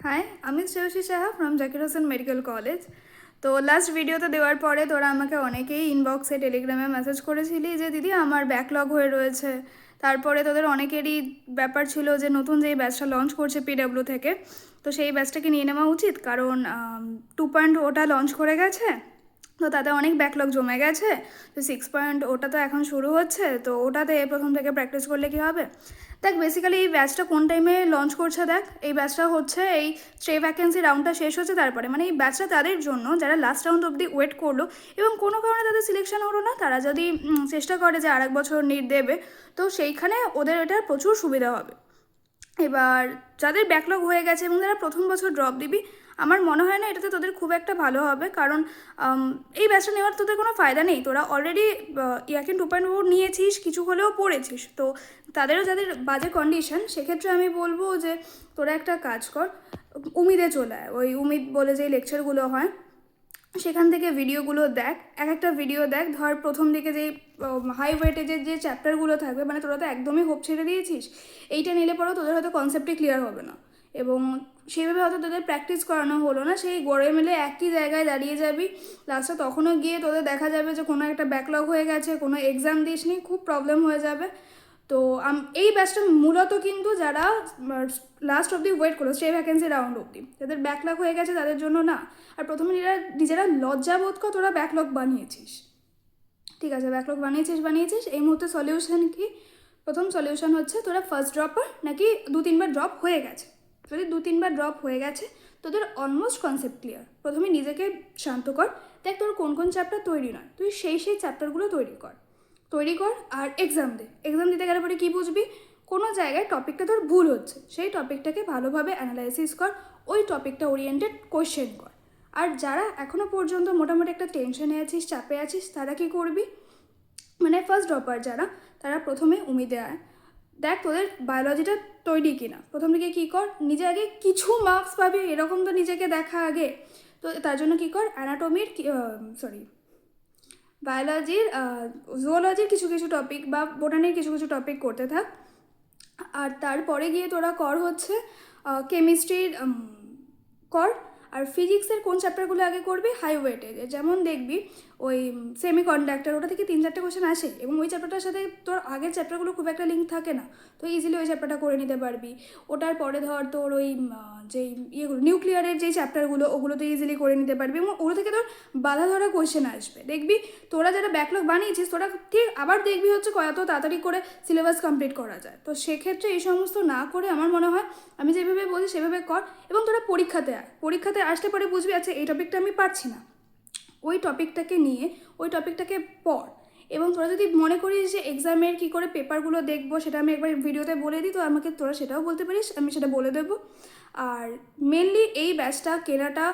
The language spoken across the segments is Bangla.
হাই, আমি Shreyasi Saha from Zakir Hossain medical college. তো লাস্ট ভিডিওতে দেওয়ার পরে তোরা আমাকে অনেকেই ইনবক্সে টেলিগ্রামে মেসেজ করেছিলি যে দিদি আমার ব্যাকলগ হয়ে রয়েছে। তারপরে তোদের অনেকেরই ব্যাপার ছিল যে নতুন যেই ব্যাচটা লঞ্চ করছে পিডব্লিউ থেকে, তো সেই ব্যাচটাকে নিয়ে নেওয়া উচিত, কারণ 2.0টা লঞ্চ করে গেছে, তো তাতে অনেক ব্যাকলগ জমে গেছে। তো 6.0টা তো এখন শুরু হচ্ছে, তো ওটাতে প্রথম থেকে প্র্যাকটিস করলে কি হবে। দেখ, বেসিক্যালি এই ব্যাচটা কোন টাইমে লঞ্চ করছে, দেখ এই ব্যাচটা হচ্ছে এই স্ট্রে ভ্যাকেন্সি রাউন্ডটা শেষ হচ্ছে তারপরে, মানে এই ব্যাচটা তাদের জন্য যারা লাস্ট রাউন্ড অবধি ওয়েট করলো এবং কোনো কারণে তাদের সিলেকশন হলো না, তারা যদি চেষ্টা করে যে আরেক বছর নিট দেবে, তো সেইখানে ওদের এটার প্রচুর সুবিধা হবে। এবার যাদের ব্যাকলগ হয়ে গেছে এবং যারা প্রথম বছর ড্রপ দিবি, আমার মনে হয় না এটাতে তোদের খুব একটা ভালো হবে, কারণ এই ব্যাচটা নেওয়ার তোদের কোনো ফায়দা নেই। তোরা অলরেডি ইয়াকিন 2.0 নিয়েছিস, কিছু হলেও পড়েছিস, তো তাদেরও যাদের বাজে কন্ডিশন, সেক্ষেত্রে আমি বলবো যে তোরা একটা কাজ কর, উমিদে চলে আয়। ওই উমিদ বলে যে লেকচারগুলো হয় সেখান থেকে ভিডিওগুলো দেখ, এক একটা ভিডিও দেখ। ধর প্রথম দিকে যে হাই ওয়েটেজের যে চ্যাপ্টারগুলো থাকবে, মানে তোরা তো একদমই হোপ ছেড়ে দিয়েছিস, এইটা নিলে পরেও তোদের হয়তো কনসেপ্টই ক্লিয়ার হবে না এবং সেইভাবে হয়তো তোদের প্র্যাকটিস করানো হলো না, সেই গড়ে মেলে একই জায়গায় দাঁড়িয়ে যাবি লাস্টে। তখনও গিয়ে তোদের দেখা যাবে যে কোনো একটা ব্যাকলগ হয়ে গেছে, কোনো এক্সাম দিসনি, খুব প্রবলেম হয়ে যাবে। তো এই ব্যাচটা মূলত কিন্তু যারা লাস্ট অবধি ওয়েট করো সেই ভ্যাকেন্সি রাউন্ড অবধি, যাদের ব্যাকলগ হয়ে গেছে তাদের জন্য না। আর প্রথমে নিজেরা লজ্জাবোধ কর তোরা ব্যাকলগ বানিয়েছিস, ঠিক আছে, ব্যাকলগ বানিয়েছিস। এই মুহূর্তে সলিউশন কি? প্রথম সলিউশন হচ্ছে তোরা ফার্স্ট ড্রপার নাকি 2-3বার ড্রপ হয়ে গেছে। যদি 2-3বার ড্রপ হয়ে গেছে, তোদের অলমোস্ট কনসেপ্ট ক্লিয়ার। প্রথমে নিজেকে শান্ত কর, দেখ তোর কোন কোন চ্যাপ্টার তৈরি নয়, তুই সেই চ্যাপ্টারগুলো তৈরি কর আর এক্সাম দিতে গেলে পরে কী বুঝবি, কোনো জায়গায় টপিকটা তোর ভুল হচ্ছে, সেই টপিকটাকে ভালোভাবে অ্যানালাইসিস কর, ওই টপিকটা ওরিয়েন্টেড কোয়েশ্চেন কর। আর যারা এখনও পর্যন্ত মোটামুটি একটা টেনশনে আছিস, চাপে আছিস, তারা কী করবি, মানে ফার্স্ট ড্রপার যারা, তারা প্রথমে উমিদে আয়। দেখ তোদের বায়োলজিটা তৈরি কিনা, প্রথম দিকে কী কর, নিজে আগে কিছু মার্কস পাবি এরকম তো নিজেকে দেখা আগে। তো তার জন্য কী কর, অ্যানাটমির বায়োলজির, জুওলজির কিছু কিছু টপিক বা বোটানির কিছু কিছু টপিক করতে থাক। আর তারপরে গিয়ে তোরা কর হচ্ছে কেমিস্ট্রির কর। আর ফিজিক্সের কোন চ্যাপ্টারগুলো আগে করবি, হাই ওয়েটেজে, যেমন দেখবি ওই সেমি কন্ডাক্টর, ওটা থেকে 3-4টে কোয়েশ্চেন আসে এবং ওই চ্যাপ্টারটার সাথে তোর আগের চ্যাপ্টারগুলো খুব একটা লিঙ্ক থাকে না, তো ইজিলি ওই চ্যাপ্টারটা করে নিতে পারবি। ওটার পরে ধর তোর ওই যেই ইয়েগুলো নিউক্লিয়ারের যেই চ্যাপ্টারগুলো, ওগুলো তো ইজিলি করে নিতে পারবি এবং ওগুলো থেকে তোর বাধা ধরা কোয়েশ্চেন আসবে। দেখবি তোরা যারা ব্যাকলগ বানিয়েছিস, তোরা ঠিক আবার দেখবি হচ্ছে কত তাড়াতাড়ি করে সিলেবাস কমপ্লিট করা যায়। তো সেক্ষেত্রে এই সমস্ত না করে আমার মনে হয় আমি যেভাবে বলছি সেভাবে কর এবং তোরা পরীক্ষাতে আসতে পরে বুঝবি আচ্ছা এই টপিকটা আমি পারছি না, ওই টপিকটাকে নিয়ে ওই টপিকটাকে পড়। এবং তোরা যদি মনে করিস যে এক্সামের কী করে পেপারগুলো দেখবো সেটা আমি একবার ভিডিওতে বলে দিই, তো আমাকে তোরা সেটাও বলতে পারিস, আমি সেটা বলে দেবো। আর মেনলি এই ব্যাচটা কেনাটা,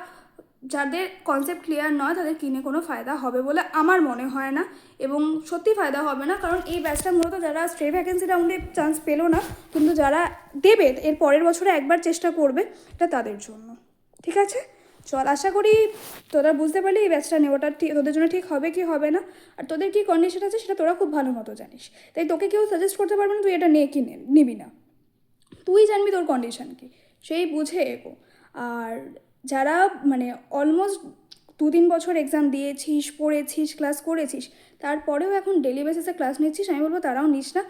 যাদের কনসেপ্ট ক্লিয়ার নয় তাদের কিনে কোনো ফায়দা হবে বলে আমার মনে হয় না, এবং সত্যি ফায়দা হবে না, কারণ এই ব্যাচটা মূলত যারা স্ট্রে ভ্যাকেন্সি রাউন্ডে চান্স পেলো না কিন্তু যারা দেবে এর পরের বছরে একবার চেষ্টা করবে, এটা তাদের জন্য। ঠিক আছে, চল, আশা করি তোরা বুঝতে পারলি এই ব্যাচটা নেওয়াটা ঠিক তোদের জন্য ঠিক হবে কি হবে না। আর তোদের কী কন্ডিশন আছে সেটা তোরা খুব ভালো মতো জানিস, তাই তোকে কেউ সাজেস্ট করতে পারবে না তুই এটা নে কি নিবি না, তুই জানবি তোর কন্ডিশন কী, সেই বুঝে এগো। আর যারা মানে অলমোস্ট 2-3 বছর এক্সাম দিয়েছিস, পড়েছিস, ক্লাস করেছিস, তারপরেও এখন ডেলি বেসিসে ক্লাস নিচ্ছিস, আমি বলবো তারাও নিস না,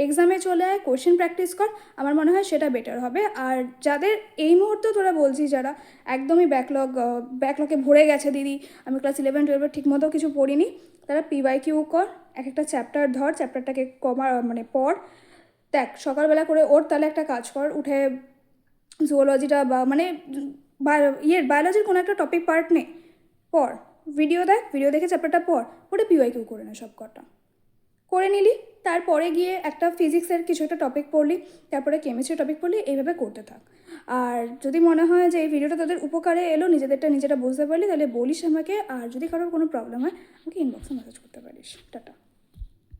এক্সামে চলে আয়, কোয়েশ্চেন প্র্যাকটিস কর, আমার মনে হয় সেটা বেটার হবে। আর যাদের এই মুহূর্তে তোরা বলছিস যারা একদমই ব্যাকলগে ভরে গেছে, দিদি আমি ক্লাস 11-12 ঠিকমতো কিছু পড়িনি, তারা পিওয়াইকিউ কর, এক একটা চ্যাপ্টার ধর, চ্যাপ্টারটাকে মানে পড়। দেখ সকালবেলা করে ওর তাহলে একটা কাজ কর, উঠে জুওলজিটা বা মানে বায়োলজির কোনো একটা টপিক পার্ট নে, পড়, ভিডিও দেখে চ্যাপ্টারটা পড়ে পিওয়াইকিউ করে নে, সব কটা করে নিলি, তারপরে গিয়ে একটা ফিজিক্সের কিছু একটা টপিক পড়লি, তারপরে কেমিস্ট্রির টপিক পড়লি, এইভাবে করতে থাক। আর যদি মনে হয় যে এই ভিডিওটা তোদের উপকারে এলো, নিজেরা বুঝতে পারলি, তাহলে বলিস আমাকে। আর যদি কারোর কোনো প্রবলেম হয় আমাকে ইনবক্সে মেসেজ করতে পারিস। টাটা।